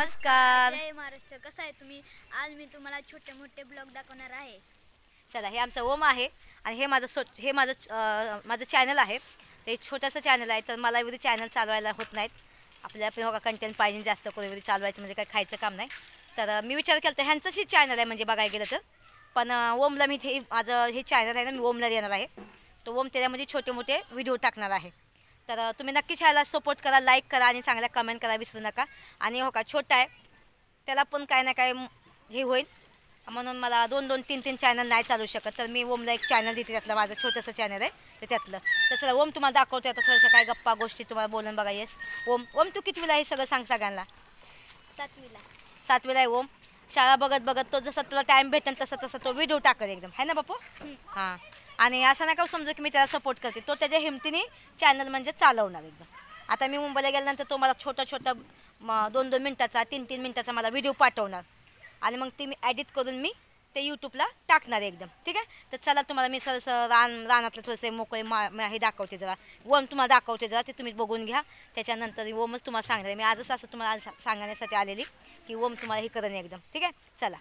नमस्कार. जय महाराष्ट्र. कसं आहे तुम्ही? आज मी तुम्हाला छोटे मोठे ब्लॉग दाखवणार आहे. चला, हे आमचं ओम आहे आणि हे माझं चॅनल आहे. ते छोटंसं चॅनल आहे, तर मला एवढी चॅनल चालवायला होत नाहीत. आपल्याला पण हो का कंटेंट पाहिजे जास्त करून, एवढी चालवायचं म्हणजे काय खायचं काम नाही. तर मी विचार केला तर ह्यांचंच ही चॅनल आहे म्हणजे बघायला गेलं तर. पण ओमला मी माझं हे चॅनल आहे ना, मी ओमला देणार आहे. तो ओम त्याच्यामध्ये छोटे मोठे व्हिडिओ टाकणार आहे. तर तुम्ही नक्कीच ह्याला सपोर्ट करा, लाईक करा आणि चांगल्या कमेंट करा विसरू नका. आणि हो का, छोटा आहे त्याला पण काय ना काय हे होईल, म्हणून मला 2-2, 3-3 चॅनल नाही चालू शकत. तर मी ओमला एक चॅनल देते, त्यातलं माझं छोटंसं चॅनल आहे तर त्यातलं. तर चला ओम तुम्हाला दाखवते आता थोडंसं काय गप्पा गोष्टी तुम्हाला बोलून बघा. येस ओम, तू कितवीला आहे सगळं सांग सगळ्यांना. 7वीला. 7वीला आहे ओम. शाळा बघत बघत तो जसा तुला टाईम भेटेल तसं तो व्हिडिओ टाकत एकदम, आहे ना बापू. हां. आणि असं नका समजू की मी त्याला सपोर्ट करते. तो त्याच्या हिमतीने चॅनल म्हणजे चालवणार एकदम. आता मी मुंबईला गेल्यानंतर तो मला छोटा 2-2 मिनटाचा 3-3 मिनटाचा मला व्हिडिओ पाठवणार आणि मग ती मी एडिट करून मी ते यूट्यूबला टाकणार एकदम. ठीक आहे. तर चला तुम्हाला मी सरसं रानातलं थोडेसे मोकळे हे दाखवते जरा. ओम तुम्हाला दाखवते जरा, ते तुम्ही बघून घ्या. त्याच्यानंतर ओमच तुम्हाला सांगणार. मी आजच असं तुम्हाला सांगण्यासाठी आलेली की ओम तुम्हाला हे करेन एकदम. ठीक आहे. चला.